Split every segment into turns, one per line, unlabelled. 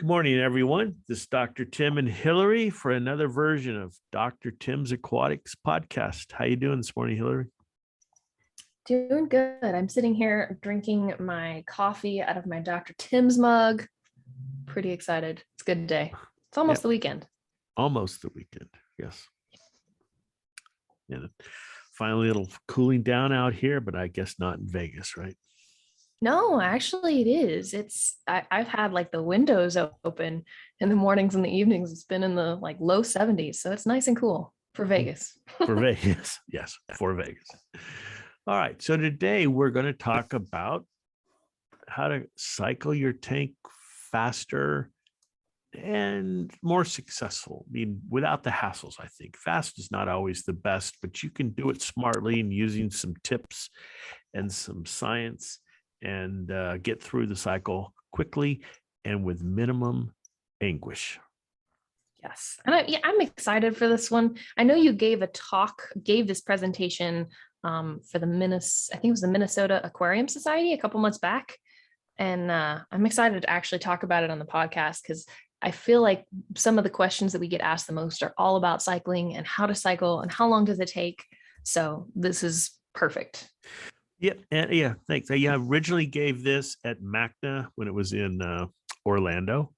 Good morning, everyone. This is Dr. Tim and Hilary for another version of Dr. Tim's Aquatics podcast. How you doing this morning, Hilary?
Doing good. I'm sitting here drinking my coffee out of my Dr. Tim's mug. Pretty excited. It's a good day. It's almost the weekend.
Almost the weekend, yes. And finally, it'll cooling down out here, but I guess not in Vegas, right?
No, actually it is. I've had like the windows open in the mornings and the evenings. It's been in the like low 70s. So it's nice and cool for Vegas.
For Vegas. Yes, for Vegas. All right. So today we're going to talk about how to cycle your tank faster and more successful. I mean, without the hassles, I think. Fast is not always the best, but you can do it smartly and using some tips and some science and get through the cycle quickly and with minimum anguish.
Yes. And I'm excited for this one. I know you gave this presentation for I think it was the Minnesota Aquarium Society a couple months back. And I'm excited to actually talk about it on the podcast because I feel like some of the questions that we get asked the most are all about cycling and how to cycle and how long does it take. So this is perfect.
Yep. Yeah. Thanks. I originally gave this at MACNA when it was in Orlando.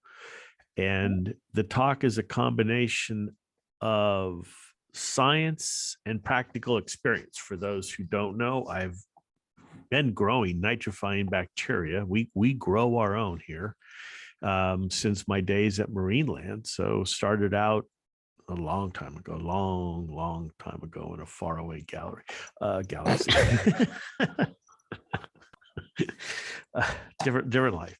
And the talk is a combination of science and practical experience. For those who don't know, I've been growing nitrifying bacteria. We grow our own here since my days at Marineland. So started out a long time ago, long time ago in a faraway galaxy. Different life.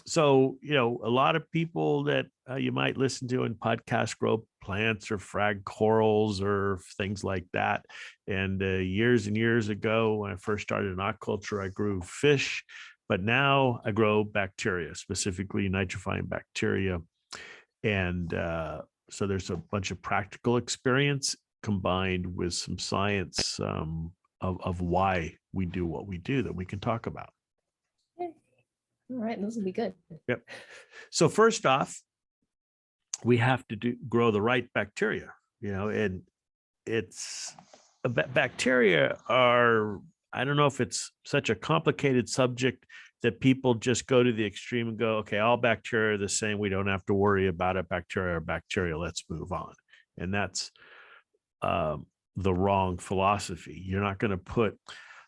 So, a lot of people that you might listen to in podcasts grow plants or frag corals or things like that. And years and years ago, when I first started in aquaculture, I grew fish, but now I grow bacteria, specifically nitrifying bacteria. And so there's a bunch of practical experience combined with some science of why we do what we do that we can talk about.
All right, this will be good.
Yep. So first off, we have to grow the right bacteria, and it's bacteria are, I don't know if it's such a complicated subject that people just go to the extreme and go, okay, all bacteria are the same. We don't have to worry about it. Bacteria are bacteria. Let's move on. And that's the wrong philosophy. You're not going to put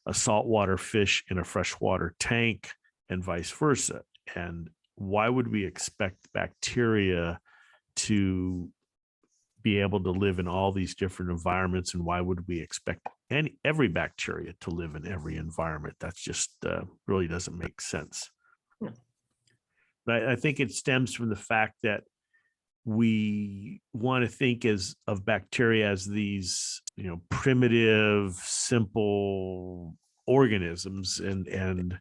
a saltwater fish in a freshwater tank and vice versa. And why would we expect bacteria to be able to live in all these different environments? And why would we expect every bacteria to live in every environment? That's just really doesn't make sense. Yeah. But I think it stems from the fact that we want to think of bacteria as these, primitive, simple organisms, and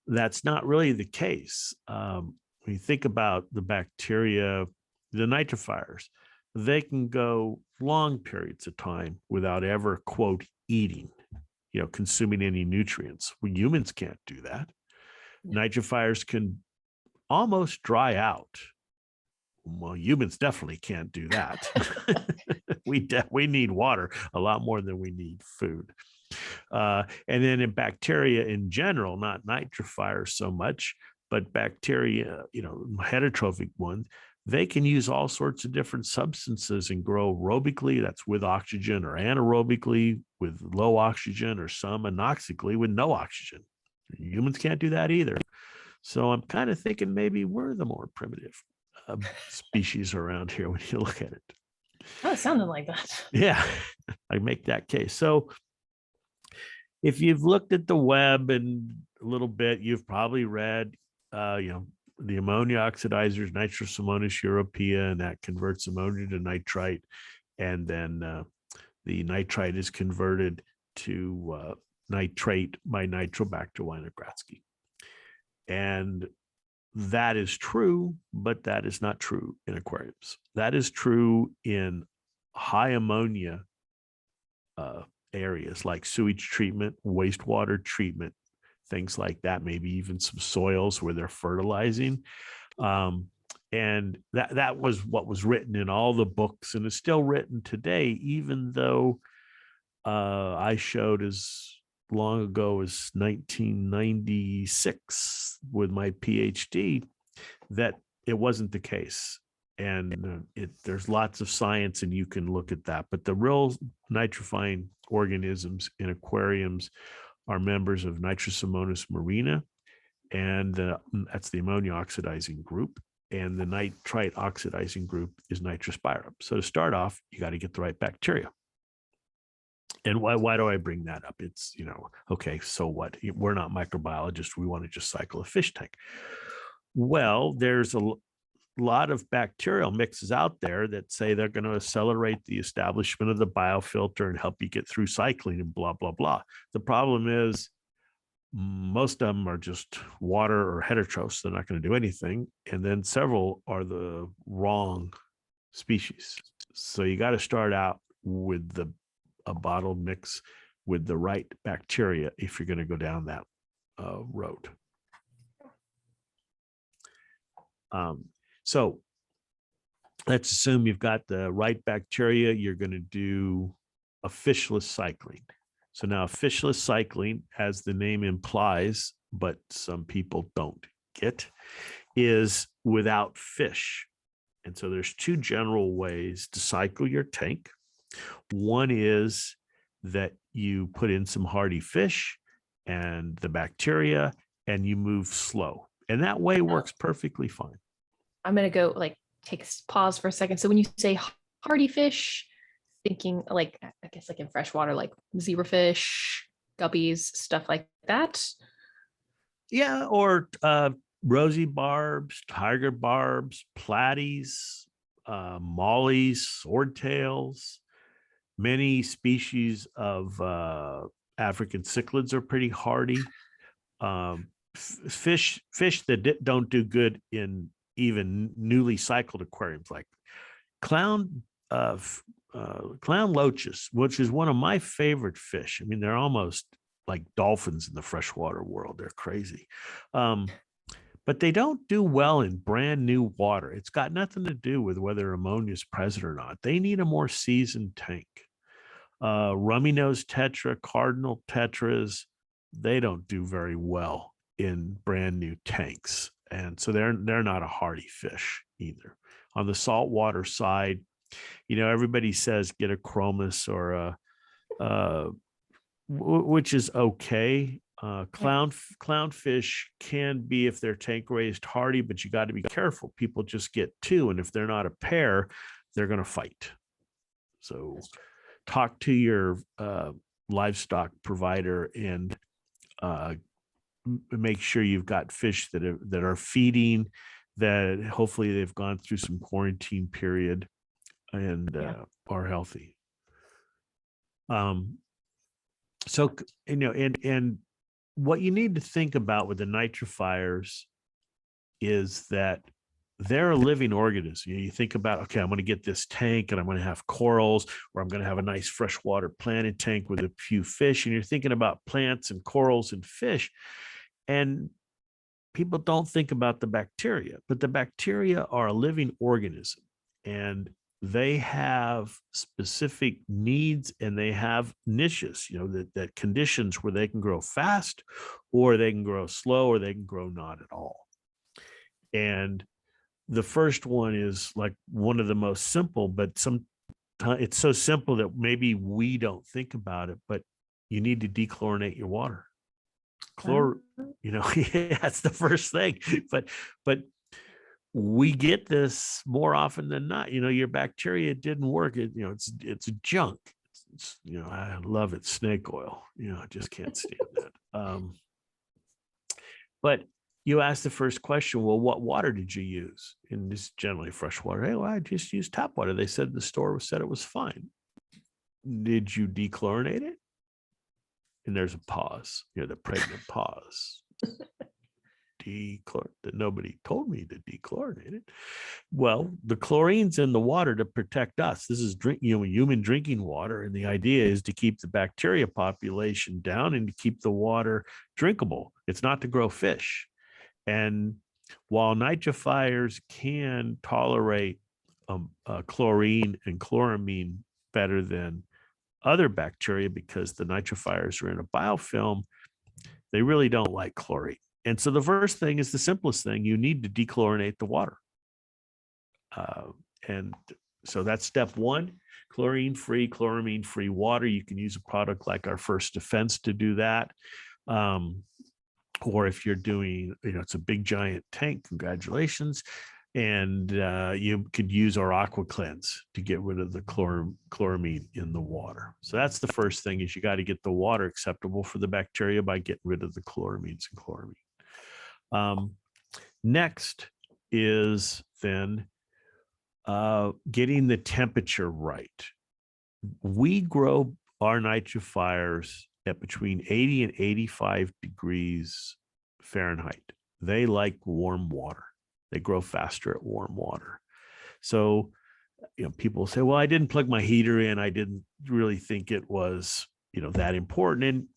that's not really the case. When you think about the bacteria, the nitrifiers, they can go long periods of time without ever, quote, eating, consuming any nutrients. Well, humans can't do that. Nitrifiers can almost dry out. Well, humans definitely can't do that. We need water a lot more than we need food. And then in bacteria in general, not nitrifiers so much, but bacteria, heterotrophic ones, they can use all sorts of different substances and grow aerobically, that's with oxygen, or anaerobically with low oxygen, or some anoxically with no oxygen. Humans can't do that either. So I'm kind of thinking maybe we're the more primitive species around here when you look at it.
Oh, it sounded like that.
Yeah, I make that case. So if you've looked at the web and a little bit, you've probably read, the ammonia oxidizers, nitrous ammonium europaea, and that converts ammonia to nitrite. And then the nitrite is converted to nitrate by Nitrobacter winogradsky. And that is true, but that is not true in aquariums. That is true in high ammonia areas like sewage treatment, wastewater treatment, things like that, maybe even some soils where they're fertilizing. And that was what was written in all the books, and is still written today, even though I showed as long ago as 1996 with my PhD that it wasn't the case. And there's lots of science, and you can look at that. But the real nitrifying organisms in aquariums are members of Nitrosomonas marina, and that's the ammonia oxidizing group. And the nitrite oxidizing group is nitrospirum. So to start off, you got to get the right bacteria. And why do I bring that up? It's, okay, so what? We're not microbiologists. We want to just cycle a fish tank. Well, there's a lot of bacterial mixes out there that say they're going to accelerate the establishment of the biofilter and help you get through cycling and blah, blah, blah. The problem is most of them are just water or heterotrophs. They're not going to do anything. And then several are the wrong species. So you got to start out with a bottled mix with the right bacteria if you're going to go down that road. So let's assume you've got the right bacteria. You're going to do a fishless cycling. So now fishless cycling, as the name implies, but some people don't get, is without fish. And so there's two general ways to cycle your tank. One is that you put in some hardy fish and the bacteria, and you move slow. And that way works perfectly fine.
I'm going to go take a pause for a second. So when you say hardy fish, thinking I guess in freshwater, like zebrafish, guppies, stuff like that.
Yeah, or rosy barbs, tiger barbs, platies, mollies, swordtails. Many species of African cichlids are pretty hardy. Fish that don't do good in even newly cycled aquariums, like clown loaches, which is one of my favorite fish. I mean, they're almost like dolphins in the freshwater world. They're crazy. But they don't do well in brand new water. It's got nothing to do with whether ammonia is present or not. They need a more seasoned tank. Rummy nose tetra, cardinal tetras, they don't do very well in brand new tanks. And so they're not a hardy fish either. On the saltwater side, everybody says get a chromis or which is okay. Clownfish can be, if they're tank raised, hardy, but you got to be careful. People just get two, and if they're not a pair, they're going to fight. So talk to your livestock provider and make sure you've got fish that are feeding, that hopefully they've gone through some quarantine period and are healthy. So, and what you need to think about with the nitrifiers is that they're a living organism. You think about, okay, I'm going to get this tank and I'm going to have corals, or I'm going to have a nice freshwater planted tank with a few fish. And you're thinking about plants and corals and fish. And people don't think about the bacteria, but the bacteria are a living organism, and they have specific needs, and they have niches, that conditions where they can grow fast, or they can grow slow, or they can grow not at all. And the first one is like one of the most simple, but it's so simple that maybe we don't think about it, but you need to dechlorinate your water. That's the first thing, but we get this more often than not. Your bacteria didn't work. It's junk. I love it. Snake oil. I just can't stand that. But you asked the first question, well, what water did you use? And this is generally fresh water. Hey, well, I just used tap water. They said the store said it was fine. Did you dechlorinate it? And there's a pause, the pregnant pause. Do that nobody told me to dechlorinate it. Well, the chlorine's in the water to protect us. This is human drinking water, and the idea is to keep the bacteria population down and to keep the water drinkable. It's not to grow fish. And while nitrifiers can tolerate chlorine and chloramine better than other bacteria because the nitrifiers are in a biofilm, they really don't like chlorine. And so the first thing is the simplest thing. You need to dechlorinate the water. And so that's step one, chlorine-free, chloramine-free water. You can use a product like our First Defense to do that. Or if you're doing, it's a big giant tank, congratulations. And you could use our Aqua Cleanse to get rid of the chloramine in the water. So that's the first thing, is you got to get the water acceptable for the bacteria by getting rid of the chloramines and chloramine. Next is then getting the temperature right. We grow our nitrifiers at between 80 and 85 degrees Fahrenheit. They like warm water. They grow faster at warm water. So, people say, well, I didn't plug my heater in. I didn't really think it was, that important.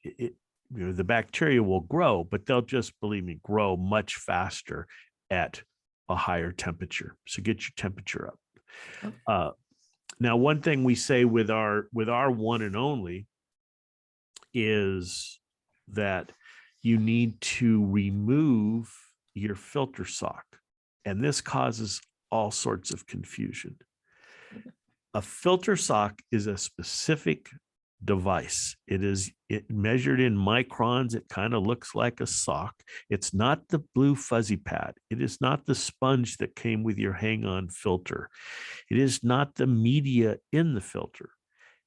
And the bacteria will grow, but they'll just, believe me, grow much faster at a higher temperature. So get your temperature up. Now, one thing we say with our one and only is that you need to remove your filter sock. And this causes all sorts of confusion. A filter sock is a specific device. It measured in microns. It kind of looks like a sock. It's not the blue fuzzy pad. It is not the sponge that came with your hang-on filter. It is not the media in the filter.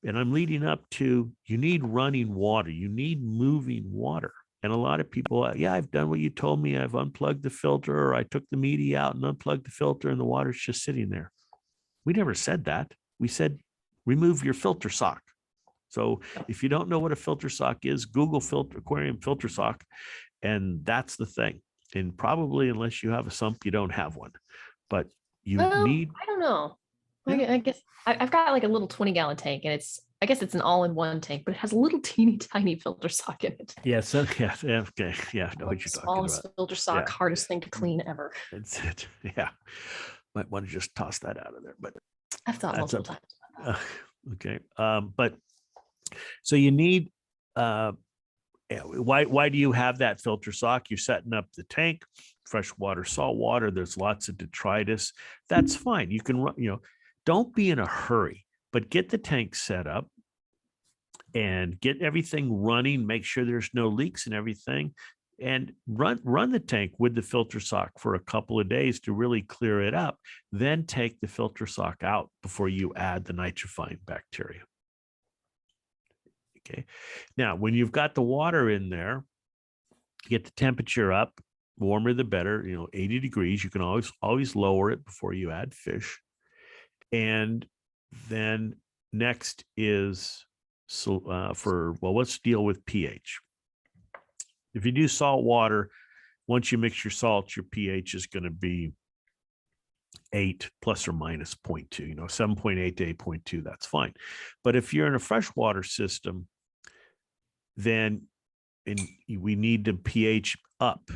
And I'm leading up to, you need running water. You need moving water. And a lot of people, I've done what you told me. I've unplugged the filter, or I took the media out and unplugged the filter, and the water's just sitting there. We never said that. We said, remove your filter sock. So if you don't know what a filter sock is, Google aquarium filter sock, and that's the thing. And probably, unless you have a sump, you don't have one. But I
don't know.
Yeah.
I guess I've got like a little 20-gallon tank, and I guess it's an all-in-one tank, but it has a little teeny tiny filter sock in it.
Yeah. So okay. Yeah. I know what you're talking
Smallest
about.
filter sock,
Yeah.
hardest thing to clean ever.
That's it. Yeah. Might want to just toss that out of there, but
I've thought multiple times.
Okay. But so you need, why do you have that filter sock? You're setting up the tank, fresh water, salt water. There's lots of detritus. That's fine. You can run, don't be in a hurry, but get the tank set up and get everything running. Make sure there's no leaks and everything, and run the tank with the filter sock for a couple of days to really clear it up. Then take the filter sock out before you add the nitrifying bacteria. Okay. Now, when you've got the water in there, get the temperature up, warmer the better, 80 degrees. You can always lower it before you add fish. And then next is, let's deal with pH. If you do salt water, once you mix your salts, your pH is going to be 8 plus or minus 0.2, 7.8 to 8.2, that's fine. But if you're in a freshwater system, then we need the pH up.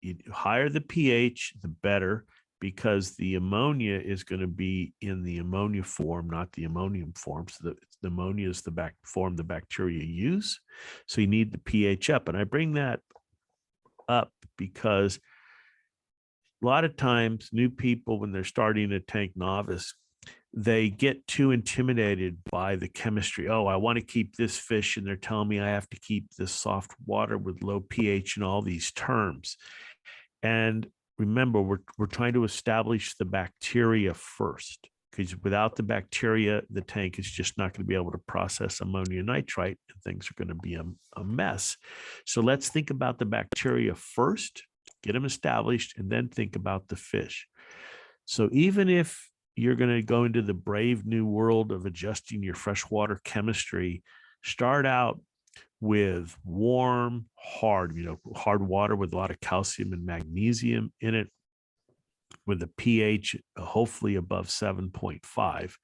The higher the pH, the better, because the ammonia is going to be in the ammonia form, not the ammonium form. So the ammonia is the form the bacteria use. So you need the pH up. And I bring that up because a lot of times new people, when they're starting a tank novice, they get too intimidated by the chemistry. Oh, I want to keep this fish, and they're telling me I have to keep this soft water with low pH and all these terms. And remember, we're trying to establish the bacteria first, because without the bacteria, the tank is just not going to be able to process ammonium nitrite, and things are going to be a mess. So let's think about the bacteria first, get them established, and then think about the fish. So even if you're going to go into the brave new world of adjusting your freshwater chemistry, start out with warm, hard, hard water with a lot of calcium and magnesium in it, with a pH hopefully above 7.5.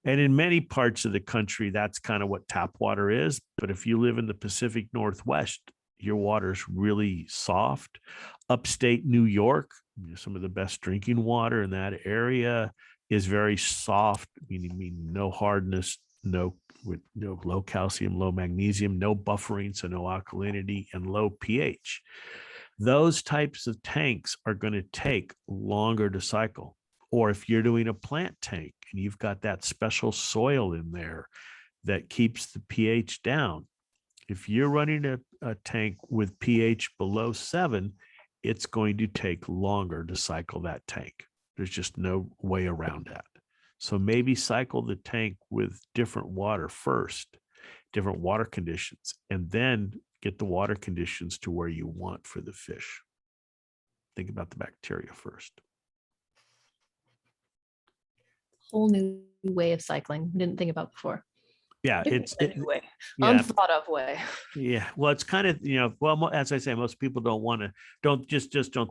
And in many parts of the country, that's kind of what tap water is. But if you live in the Pacific Northwest, your water's really soft. Upstate New York, some of the best drinking water in that area is very soft, meaning no hardness, no low calcium, low magnesium, no buffering, so no alkalinity, and low pH. Those types of tanks are going to take longer to cycle. Or if you're doing a plant tank and you've got that special soil in there that keeps the pH down, if you're running a tank with pH below 7, it's going to take longer to cycle that tank. There's just no way around that. So maybe cycle the tank with different water first, different water conditions, and then get the water conditions to where you want for the fish. Think about the bacteria first.
Whole new way of cycling. Didn't think about before.
Yeah,
it's a new way,
yeah,
unthought of way.
Yeah, well, it's kind of, well, as I say, most people don't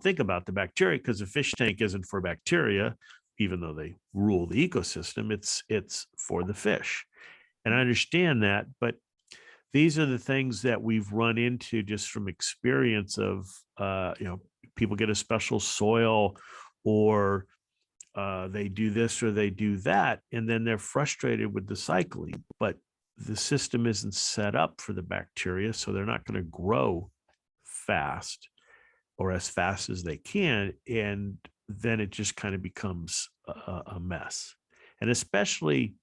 think about the bacteria, because the fish tank isn't for bacteria, even though they rule the ecosystem. It's for the fish, and I understand that, but these are the things that we've run into just from experience of, people get a special soil, or they do this or they do that, and then they're frustrated with the cycling, but the system isn't set up for the bacteria, so they're not going to grow fast or as fast as they can, and then it just kind of becomes a mess. And especially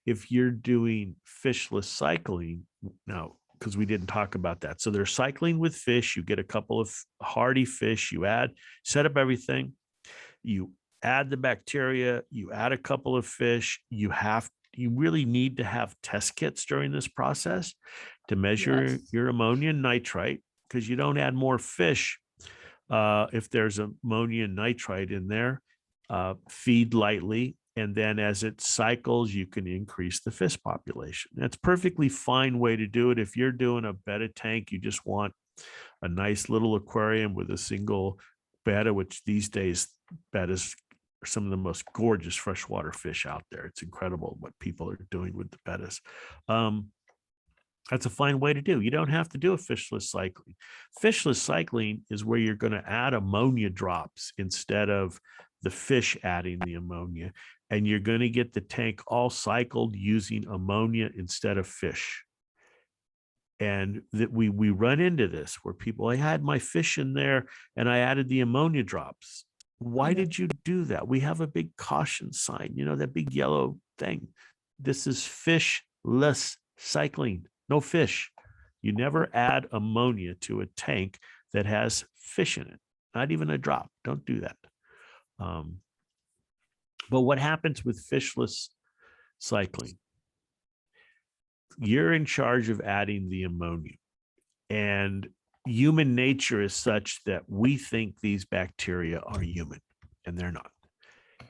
if you're doing fishless cycling now, because we didn't talk about that. So they're cycling with fish. You get a couple of hardy fish, you set up everything, you add the bacteria, you add a couple of fish, you really need to have test kits during this process to measure your ammonia and nitrite, because you don't add more fish if there's ammonia and nitrite in there. Feed lightly, and then as it cycles, you can increase the fish population. That's a perfectly fine way to do it. If you're doing a betta tank, you just want a nice little aquarium with a single betta, which these days bettas are some of the most gorgeous freshwater fish out there. It's incredible what people are doing with the bettas. That's a fine way to do. You don't have to do a fishless cycling. Fishless cycling is where you're going to add ammonia drops instead of the fish adding the ammonia, and you're going to get the tank all cycled using ammonia instead of fish. And that we run into this where people, I had my fish in there and I added the ammonia drops. Why did you do that? We have a big caution sign, that big yellow thing. This is fishless cycling. No fish. You never add ammonia to a tank that has fish in it. Not even a drop. Don't do that. But what happens with fishless cycling? You're in charge of adding the ammonia, and human nature is such that we think these bacteria are human, and they're not.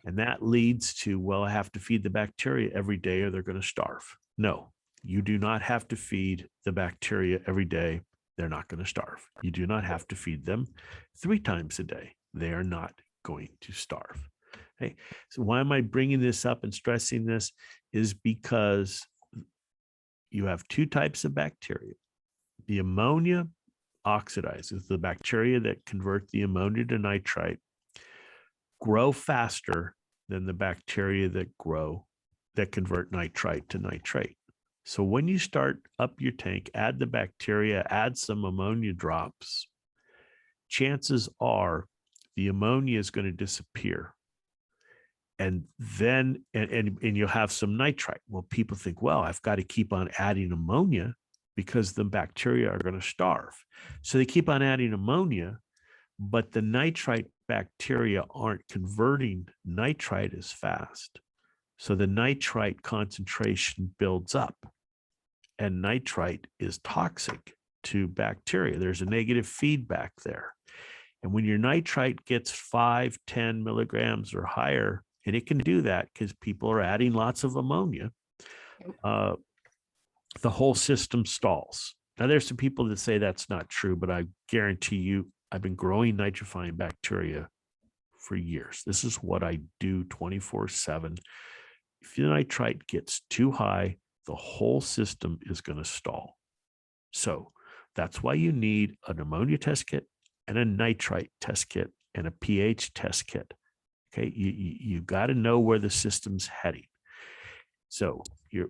And that leads to, well, I have to feed the bacteria every day or they're going to starve. No, you do not have to feed the bacteria every day. They're not going to starve. You do not have to feed them 3 times a day. They are not going to starve. Okay. So why am I bringing this up and stressing this? Is because you have 2 types of bacteria. The ammonia oxidizes, the bacteria that convert the ammonia to nitrite grow faster than the bacteria that convert nitrite to nitrate. So when you start up your tank, add the bacteria, add some ammonia drops, chances are the ammonia is going to disappear. And then, and you'll have some nitrite. Well, people think, well, I've got to keep on adding ammonia because the bacteria are going to starve. So they keep on adding ammonia, but the nitrite bacteria aren't converting nitrite as fast. So the nitrite concentration builds up, and nitrite is toxic to bacteria. There's a negative feedback there. And when your nitrite gets 5, 10 milligrams or higher, and it can do that because people are adding lots of ammonia, the whole system stalls. Now, there's some people that say that's not true, but I guarantee you, I've been growing nitrifying bacteria for years. This is what I do 24/7. If the nitrite gets too high, the whole system is going to stall. So that's why you need an ammonia test kit and a nitrite test kit and a pH test kit. Okay, you got to know where the system's heading. So you're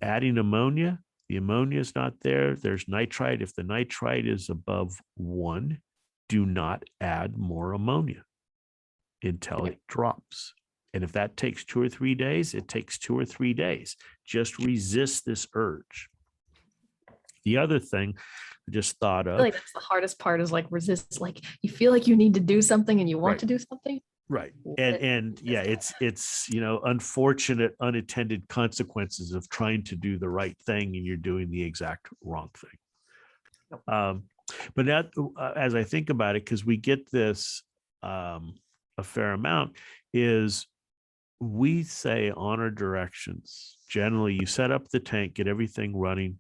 adding ammonia. The ammonia is not there. There's nitrite. If the nitrite is above 1, do not add more ammonia until it drops. And if that takes 2 or 3 days, it takes 2 or 3 days. Just resist this urge. The other thing I just thought
I
of.
feel like that's the hardest part is like resist. Like you feel like you need to do something and you want
Right.
to do something.
Right. And yeah, it's, you know, unfortunate unintended consequences of trying to do the right thing and you're doing the exact wrong thing. But that, as I think about it, because we get this a fair amount, is we say on our directions, generally you set up the tank, get everything running,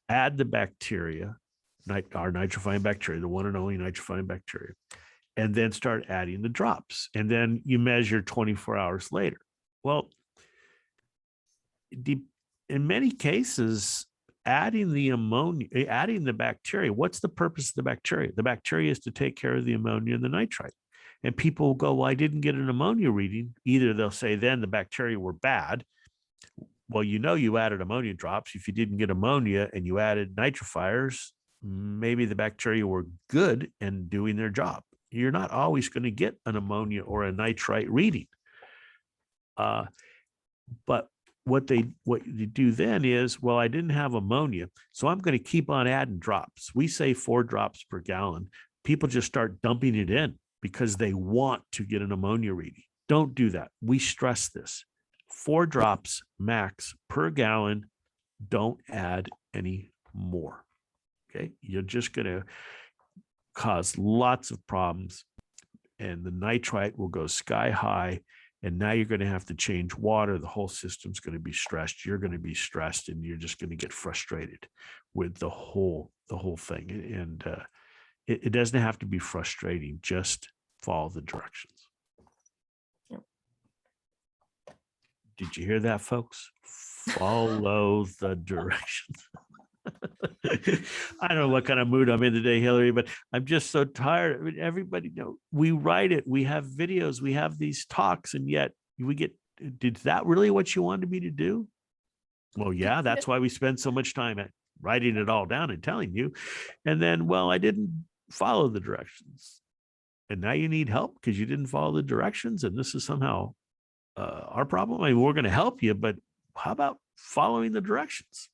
add the bacteria, our nitrifying bacteria, the one and only nitrifying bacteria, and then start adding the drops. And then you measure 24 hours later. Well, in many cases, adding the ammonia, adding the bacteria, what's the purpose of the bacteria? The bacteria is to take care of the ammonia and the nitrite. And people will go, well, I didn't get an ammonia reading. Either they'll say then the bacteria were bad. Well, you know, you added ammonia drops. If you didn't get ammonia and you added nitrifiers, maybe the bacteria were good and doing their job. You're not always going to get an ammonia or a nitrite reading. But what you do then is, well, I didn't have ammonia, so I'm going to keep on adding drops. We say 4 drops per gallon. People just start dumping it in because they want to get an ammonia reading. Don't do that. We stress this. 4 drops max per gallon. Don't add any more. Okay. You're just going to cause lots of problems and the nitrite will go sky high. And now you're going to have to change water. The whole system's going to be stressed. You're going to be stressed and you're just going to get frustrated with the whole thing. And it doesn't have to be frustrating. Just follow the directions.
Yep.
Did you hear that, folks? Follow the directions. I don't know what kind of mood I'm in today, Hilary, but I'm just so tired. I mean, everybody know we write it, we have videos, we have these talks, and yet we get, did that really what you wanted me to do? Well, yeah, that's why we spend so much time at writing it all down and telling you. And then, well, I didn't follow the directions. And now you need help because you didn't follow the directions. And this is somehow our problem. I mean, we're going to help you, but how about following the directions?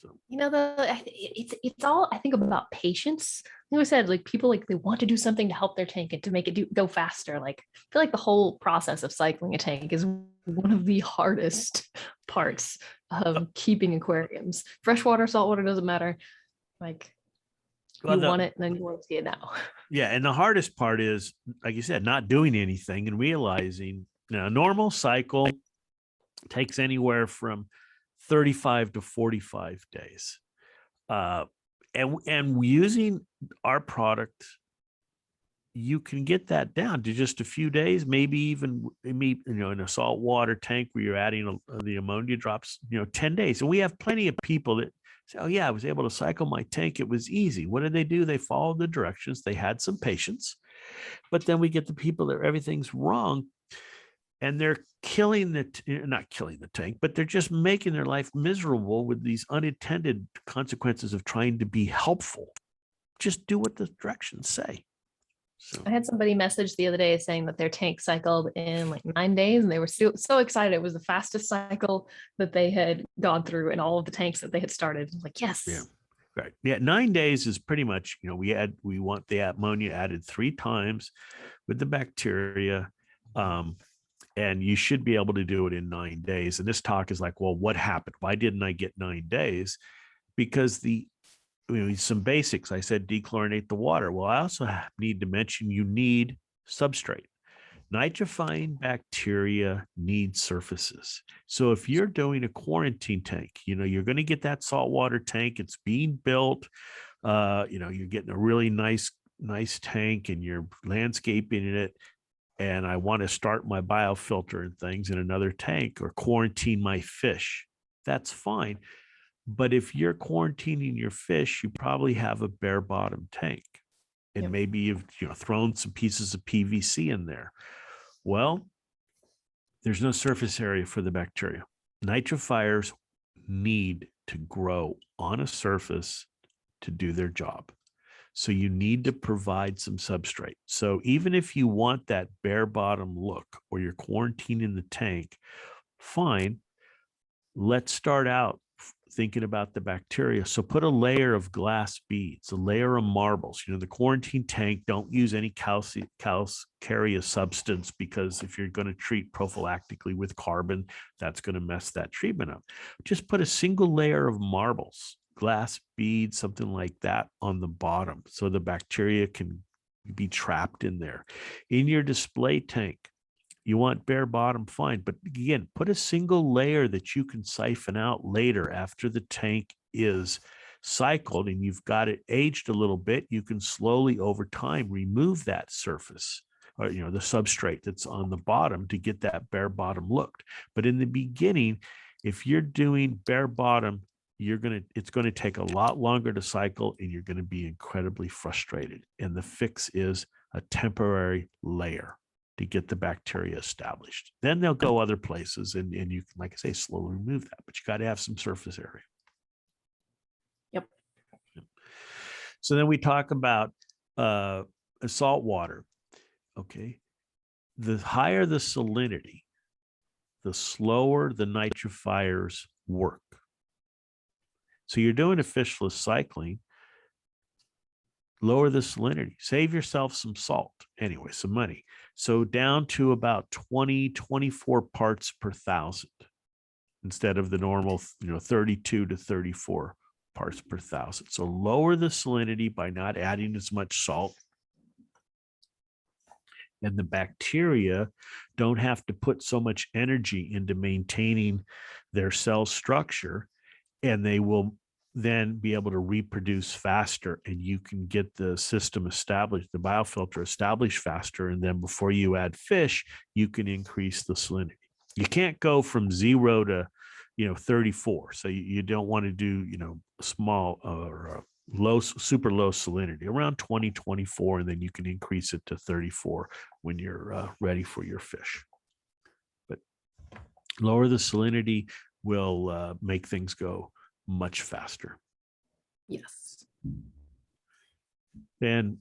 So,
You know, it's all I think about patience. Like I said, like people like they want to do something to help their tank and to make it go faster. Like I feel like the whole process of cycling a tank is one of the hardest parts of keeping aquariums. Freshwater, saltwater doesn't matter. Like you want it and then you want to see it now.
Yeah, and the hardest part is, like you said, not doing anything and realizing, you know, a normal cycle takes anywhere from 35 to 45 days. And using our product, you can get that down to just a few days, maybe even, you know, in a saltwater tank where you're adding the ammonia drops, you know, 10 days. And we have plenty of people that say, oh yeah, I was able to cycle my tank. It was easy. What did they do? They followed the directions. They had some patience, but then we get the people that everything's wrong. And they're not killing the tank, but they're just making their life miserable with these unintended consequences of trying to be helpful. Just do what the directions say. So
I had somebody message the other day saying that their tank cycled in like 9 days and they were so excited. It was the fastest cycle that they had gone through in all of the tanks that they had started. Like, yes.
Yeah. Right. Yeah. 9 days is pretty much, you know, we want the ammonia added 3 times with the bacteria. And you should be able to do it in 9 days. And this talk is like, well, what happened? Why didn't I get 9 days? Because some basics. I said dechlorinate the water. Well, I also need to mention you need substrate. Nitrifying bacteria need surfaces. So if you're doing a quarantine tank, you're going to get that saltwater tank. It's being built. You're getting a really nice tank and you're landscaping it. And I want to start my biofilter and things in another tank or quarantine my fish. That's fine. But if you're quarantining your fish, you probably have a bare bottom tank. And
Yep.
maybe you've thrown some pieces of PVC in there. Well, there's no surface area for the bacteria. Nitrifiers need to grow on a surface to do their job. So you need to provide some substrate. So even if you want that bare bottom look or you're quarantining the tank, fine. Let's start out thinking about the bacteria. So put a layer of glass beads, a layer of marbles. The quarantine tank, don't use any calcareous substance, because if you're going to treat prophylactically with carbon, that's going to mess that treatment up. Just put a single layer of marbles, glass beads, something like that on the bottom, so the bacteria can be trapped in there. In your display tank, you want bare bottom, fine. But again, put a single layer that you can siphon out later after the tank is cycled and you've got it aged a little bit. You can slowly over time remove that surface or, the substrate that's on the bottom to get that bare bottom looked. But in the beginning, if you're doing bare bottom, it's going to take a lot longer to cycle and you're going to be incredibly frustrated. And the fix is a temporary layer to get the bacteria established. Then they'll go other places and you can, like I say, slowly remove that, but you got to have some surface area.
Yep.
So then we talk about salt water. Okay. The higher the salinity, the slower the nitrifiers work. So you're doing a fishless cycling, lower the salinity, save yourself some salt, anyway, some money. So down to about 24 parts per thousand instead of the normal, 32 to 34 parts per thousand. So lower the salinity by not adding as much salt. And the bacteria don't have to put so much energy into maintaining their cell structure, and they will then be able to reproduce faster, and you can get the system established, the biofilter established faster. And then before you add fish, you can increase the salinity. You can't go from 0 to 34. So you don't want to do small or low, super low salinity, around 24, and then you can increase it to 34 when you're ready for your fish. But lower the salinity will make things go much faster.
Yes.
And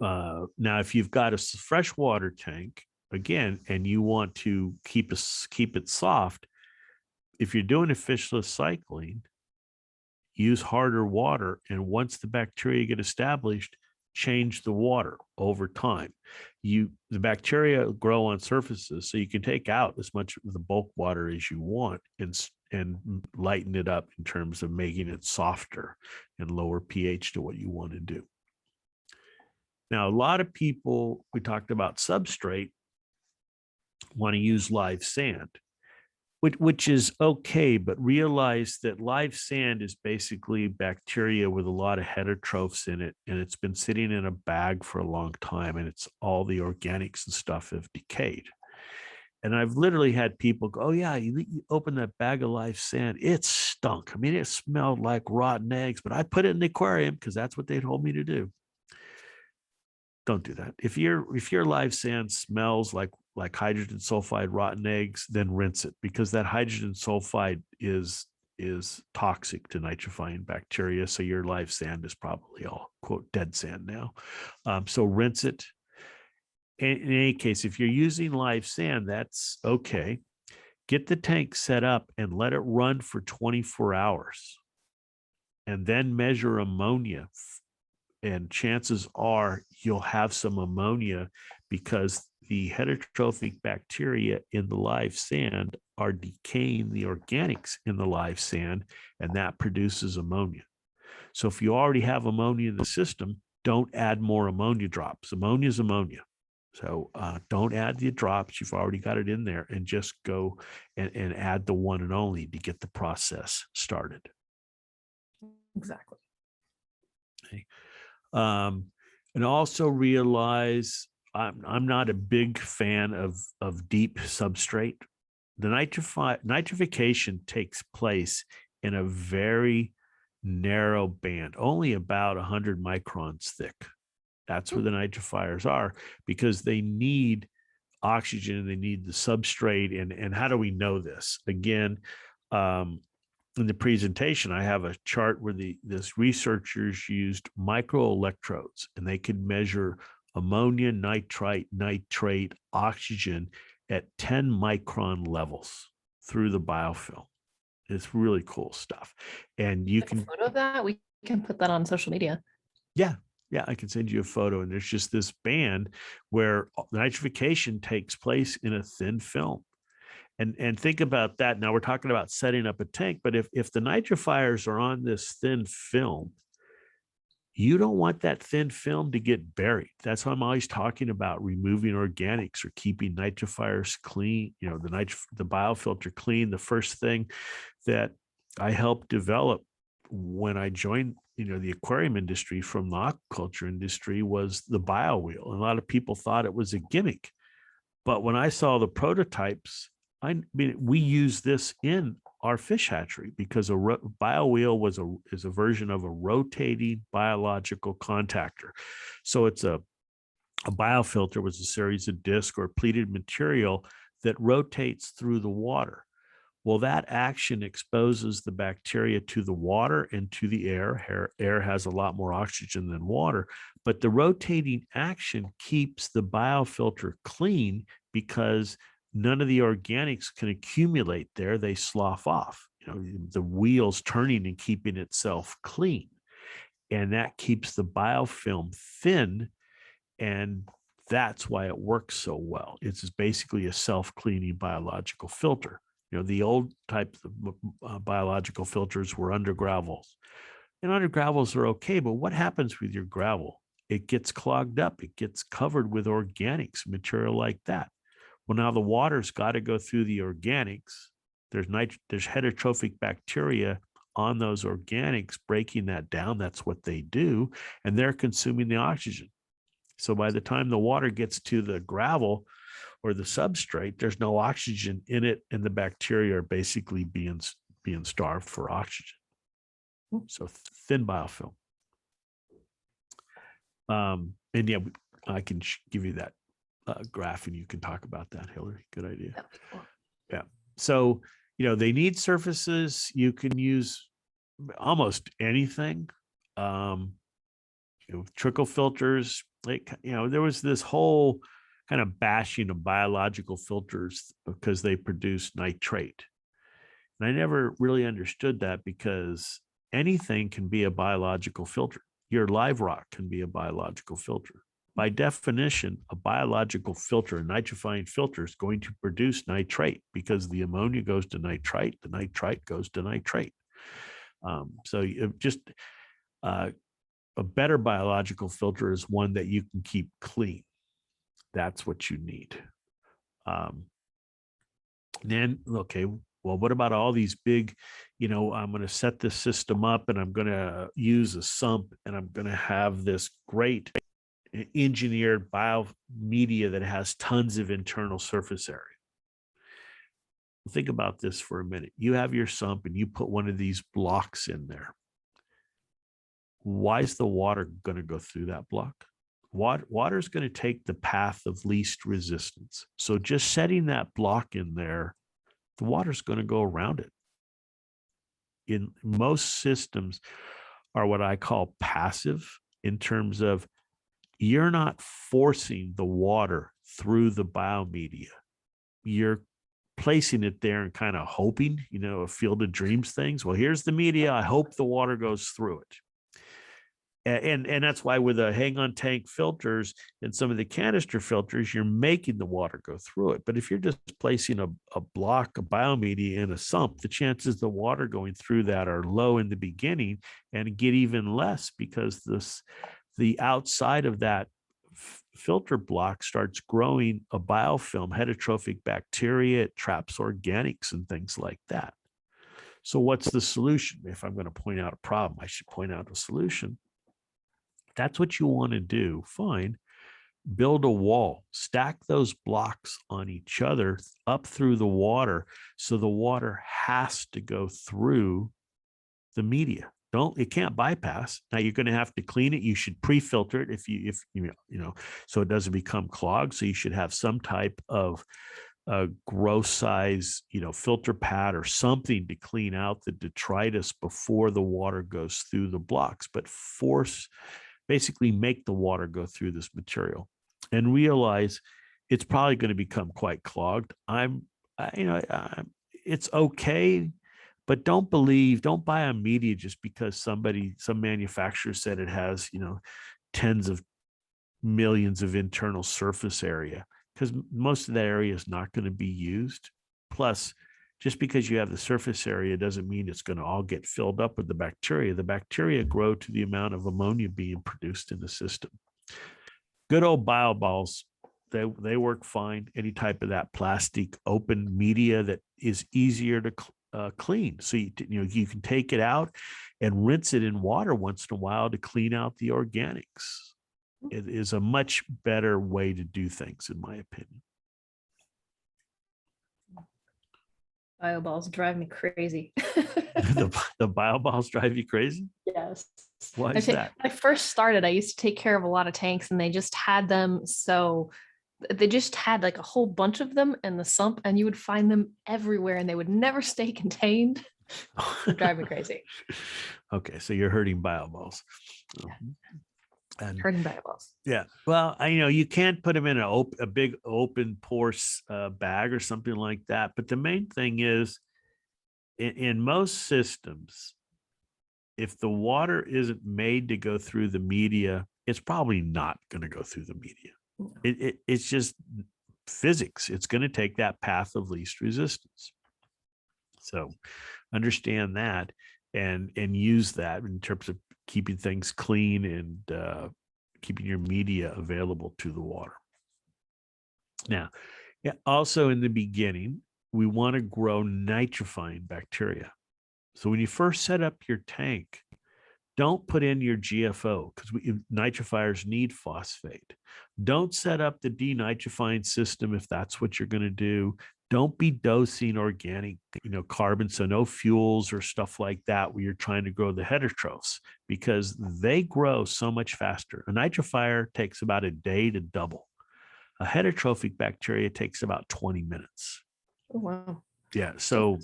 now, if you've got a freshwater tank again, and you want to keep it soft, if you're doing a fishless cycling, use harder water. And once the bacteria get established, change the water over time. The bacteria grow on surfaces, so you can take out as much of the bulk water as you want and lighten it up in terms of making it softer and lower pH to what you want to do. Now, a lot of people, we talked about substrate, want to use live sand, which is okay, but realize that live sand is basically bacteria with a lot of heterotrophs in it, and it's been sitting in a bag for a long time, and it's all the organics and stuff have decayed. And I've literally had people go, "Oh yeah, you open that bag of live sand, it stunk. I mean, it smelled like rotten eggs, but I put it in the aquarium because that's what they told me to do." Don't do that. If your live sand smells like hydrogen sulfide rotten eggs, then rinse it, because that hydrogen sulfide is toxic to nitrifying bacteria. So your live sand is probably all, quote, dead sand now. So rinse it. In any case, if you're using live sand, that's okay. Get the tank set up and let it run for 24 hours. And then measure ammonia. And chances are you'll have some ammonia, because the heterotrophic bacteria in the live sand are decaying the organics in the live sand, and that produces ammonia. So if you already have ammonia in the system, don't add more ammonia drops. Ammonia is ammonia. So don't add the drops. You've already got it in there, and just go and add the one and only to get the process started.
Exactly.
Okay. And also realize I'm not a big fan of deep substrate. The nitrification takes place in a very narrow band, only about 100 microns thick. That's where the nitrifiers are, because they need oxygen, they need the substrate. And how do we know this? Again, in the presentation, I have a chart where this researchers used microelectrodes, and they could measure ammonia, nitrite, nitrate, oxygen at 10 micron levels through the biofilm. It's really cool stuff. And you can,
a photo of that. We can put that on social media.
yeah, I can send you a photo. And there's just this band where nitrification takes place in a thin film. And think about that. Now we're talking about setting up a tank, but if the nitrifiers are on this thin film, you don't want that thin film to get buried. That's why I'm always talking about removing organics or keeping nitrifiers clean, the biofilter clean. The first thing that I helped develop when I joined, the aquarium industry from the aquaculture industry was the bio wheel. And a lot of people thought it was a gimmick. But when I saw the prototypes, I mean, we use this in our fish hatchery because a bio wheel is a version of a rotating biological contactor. So it's a biofilter was a series of disc or pleated material that rotates through the water. Well, that action exposes the bacteria to the water and to the air. Air has a lot more oxygen than water, but the rotating action keeps the biofilter clean because none of the organics can accumulate there. They slough off. The wheel's turning and keeping itself clean. And that keeps the biofilm thin. And that's why it works so well. It's basically a self-cleaning biological filter. The old types of biological filters were under gravels. And under gravels are okay, but what happens with your gravel? It gets clogged up. It gets covered with organics, material like that. Well, now the water's got to go through the organics. There's heterotrophic bacteria on those organics, breaking that down. That's what they do. And they're consuming the oxygen. So by the time the water gets to the gravel or the substrate, there's no oxygen in it, and the bacteria are basically being starved for oxygen. So thin biofilm. And yeah, I can give you that graph, and you can talk about that, Hilary. Good idea.
That'd be cool.
Yeah. So they need surfaces. You can use almost anything. Trickle filters. There was this whole kind of bashing of biological filters because they produce nitrate. And I never really understood that, because anything can be a biological filter. Your live rock can be a biological filter. By definition, a biological filter, a nitrifying filter, is going to produce nitrate because the ammonia goes to nitrite, the nitrite goes to nitrate. So just a better biological filter is one that you can keep clean. That's what you need. Then, okay, well, what about all these big, I'm going to set this system up and I'm going to use a sump and I'm going to have this great engineered biomedia that has tons of internal surface area. Think about this for a minute. You have your sump and you put one of these blocks in there. Why is the water going to go through that block? Water is going to take the path of least resistance. So just setting that block in there, the water is going to go around it. In most systems are what I call passive, in terms of you're not forcing the water through the biomedia. You're placing it there and kind of hoping, a field of dreams things. Well, here's the media. I hope the water goes through it. And that's why with the hang-on tank filters and some of the canister filters, you're making the water go through it. But if you're just placing a block of biomedia in a sump, the chances the water going through that are low in the beginning, and get even less because the outside of that filter block starts growing a biofilm, heterotrophic bacteria. It traps organics and things like that. So what's the solution? If I'm going to point out a problem, I should point out a solution. That's what you want to do. Fine. Build a wall, stack those blocks on each other up through the water. So the water has to go through the media. It can't bypass. Now you're going to have to clean it. You should pre-filter it if you know, so it doesn't become clogged. So you should have some type of gross size, filter pad or something to clean out the detritus before the water goes through the blocks, but basically make the water go through this material and realize it's probably going to become quite clogged. It's okay, but don't buy a media just because some manufacturer said it has, tens of millions of internal surface area, because most of that area is not going to be used. Plus, just because you have the surface area doesn't mean it's going to all get filled up with the bacteria. The bacteria grow to the amount of ammonia being produced in the system. Good old Bioballs, they work fine. Any type of that plastic open media that is easier to clean. So you can take it out and rinse it in water once in a while to clean out the organics. It is a much better way to do things, in my opinion.
Bioballs drive me crazy.
the Bioballs drive you crazy?
Yes.
Why is that?
When I first started, I used to take care of a lot of tanks, and they just had them. So they just had like a whole bunch of them in the sump, and you would find them everywhere, and they would never stay contained. It would drive me crazy.
Okay, so you're hurting Bioballs.
Yeah.
And
hurting Bioballs.
Yeah. Well, you can't put them in a big open pore bag or something like that. But the main thing is, in most systems, if the water isn't made to go through the media, it's probably not going to go through the media. It's just physics. It's going to take that path of least resistance. So understand that and use that in terms of keeping things clean and keeping your media available to the water. Now, also in the beginning, we want to grow nitrifying bacteria. So when you first set up your tank, don't put in your GFO, because nitrifiers need phosphate. Don't set up the denitrifying system if that's what you're going to do. Don't be dosing organic, carbon, so no fuels or stuff like that where you're trying to grow the heterotrophs, because they grow so much faster. A nitrifier takes about a day to double. A heterotrophic bacteria takes about 20 minutes.
Oh, wow.
Yeah. So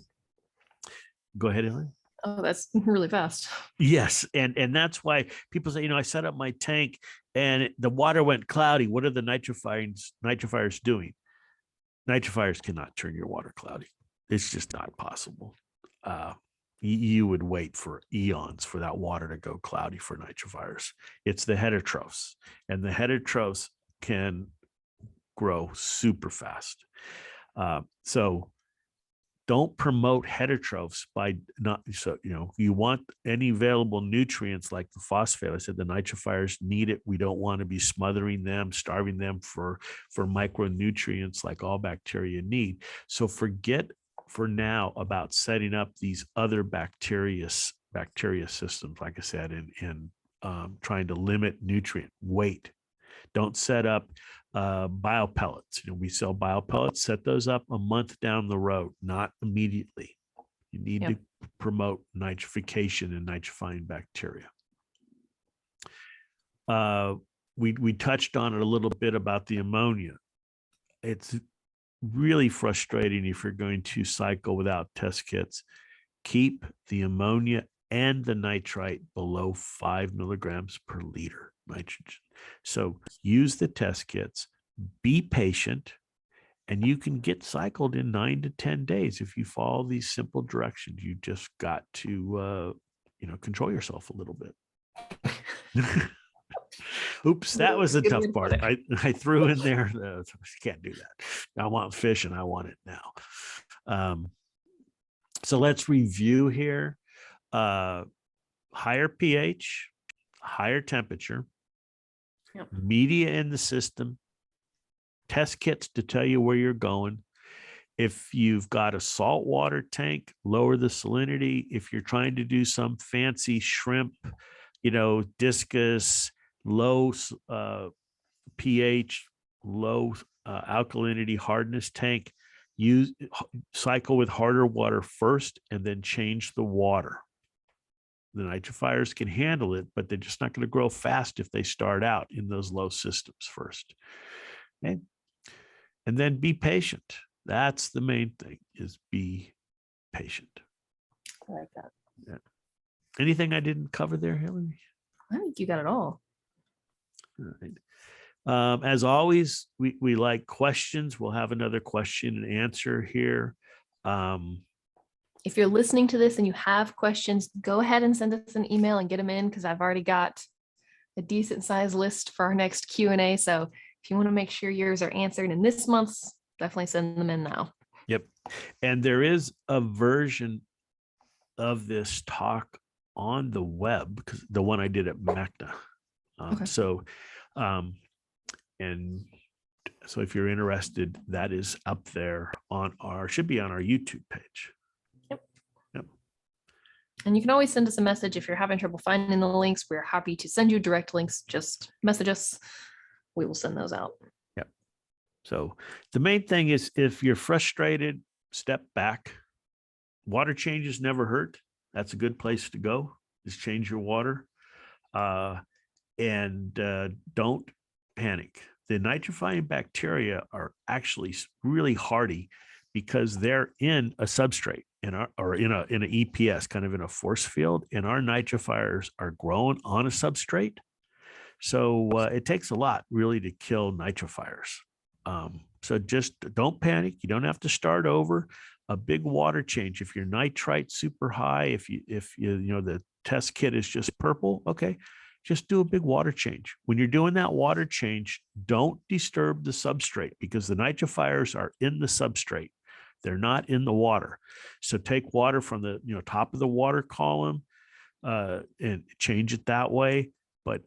go ahead, Hilary.
Oh, that's really fast.
Yes. And that's why people say, I set up my tank and the water went cloudy. What are the nitrifiers doing? Nitrifiers cannot turn your water cloudy. It's just not possible. You would wait for eons for that water to go cloudy for nitrifiers. It's the heterotrophs, and the heterotrophs can grow super fast. So don't promote heterotrophs by not, you want any available nutrients like the phosphate. I said the nitrifiers need it. We don't want to be smothering them, starving them for micronutrients like all bacteria need. So forget for now about setting up these other bacteria systems, like I said, and trying to limit nutrient weight. Don't set up biopellets. We sell biopellets. Set those up a month down the road, not immediately. You need to promote nitrification and nitrifying bacteria. We touched on it a little bit about the ammonia. It's really frustrating if you're going to cycle without test kits. Keep the ammonia and the nitrite below 5 milligrams per liter nitrogen. So use the test kits, be patient, and you can get cycled in 9 to 10 days if you follow these simple directions. You just got to, control yourself a little bit. Oops, that was the tough part. I threw in there. Can't do that. I want fish and I want it now. So let's review here. Higher pH, higher temperature,
Yep.
Media in the system, test kits to tell you where you're going. If you've got a saltwater tank, lower the salinity. If you're trying to do some fancy shrimp, discus, low pH, low alkalinity hardness tank, cycle with harder water first and then change the water. The nitrifiers can handle it, but they're just not going to grow fast if they start out in those low systems first. Okay? And then be patient. That's the main thing, is be patient.
I like that.
Yeah. Anything I didn't cover there, Hilary?
I think you got it all.
All right. As always, we like questions. We'll have another question and answer here.
If you're listening to this and you have questions, go ahead and send us an email and get them in, because I've already got a decent sized list for our next Q&A. So if you want to make sure yours are answered in this month's, definitely send them in now.
Yep. And there is a version of this talk on the web, because the one I did at MACNA.
Okay.
And so if you're interested, that is up there should be on our YouTube page.
Yep. And you can always send us a message if you're having trouble finding the links. We're happy to send you direct links. Just message us. We will send those out.
Yep. So the main thing is, if you're frustrated, step back. Water changes never hurt. That's a good place to go, is change your water. And don't panic. The nitrifying bacteria are actually really hardy because they're in a substrate or in an EPS, kind of in a force field, and our nitrifiers are growing on a substrate. So it takes a lot really to kill nitrifiers. So just don't panic. You don't have to start over. A big water change. If your nitrite super high, if the test kit is just purple, okay, just do a big water change. When you're doing that water change, don't disturb the substrate, because the nitrifiers are in the substrate. They're not in the water. So take water from the top of the water column and change it that way, but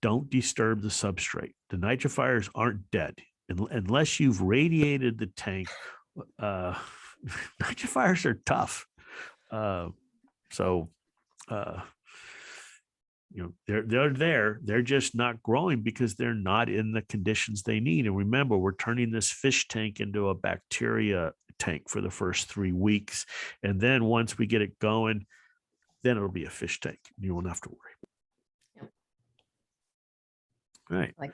don't disturb the substrate. The nitrifiers aren't dead unless you've radiated the tank. Nitrifiers are tough. They're there. They're just not growing because they're not in the conditions they need. And remember, we're turning this fish tank into a bacteria tank for the first 3 weeks. And then once we get it going, then it'll be a fish tank. You won't have to worry.
Yep.
All right.
Like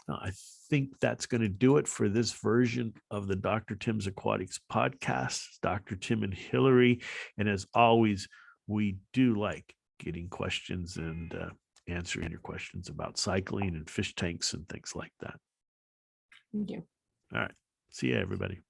I think that's going to do it for this version of the Dr. Tim's Aquatics podcast. Dr. Tim and Hilary. And as always, we do like getting questions and answering your questions about cycling and fish tanks and things like that.
you do.
All right. See you, everybody.